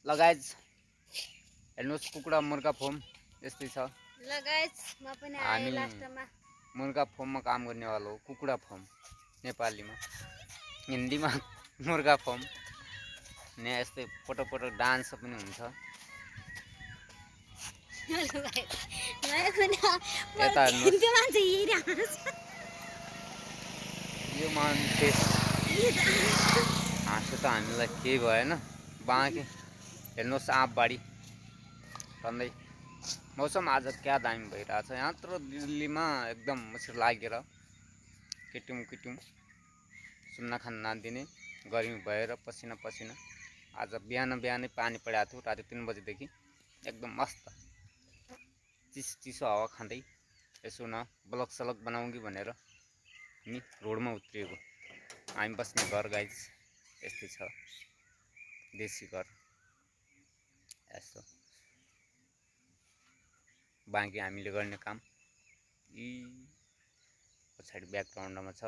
ल गाइज हेर्नुहोस् कुकुडा मुर्गा फर्म यस्तै छ। ल गाइस म पनि आएँ हामी लास्टमा। मुर्गा फर्ममा काम गर्नेवाला हो, कुकुडा फर्म नेपालीमा, हिन्दीमा मुर्गा फर्म। यहाँ यस्तै पटक डान्स पनि हुन्छ। यता हेर्नुहोस् त्यो मान्छे हिँडिरहेको छ। यो मान्छे हाँसो त हामीलाई केही भएन, बाँके हेर्नुहोस् आँपबाडी भन्दै। मौसम आज क्या दामी भइरहेछ यहाँ तर दिल्लीमा, एकदम मच्छर लागेर किट्युम सुन्न खान नदिने गर्मी भएर पसिना पसिना। आज बिहानै पानी परेको थियो, राति 3 बजेदेखि एकदम मस्त चिसो हावा खाँदै यसो न ब्लग सलग बनाउँ कि भनेर हामी रोडमा उत्रिएको। हामी बस्ने घर गाइज यस्तै छ, देशी घर यस्तो। बाँकी हामीले गर्ने काम यी पछाडि ब्याकग्राउन्डमा छ।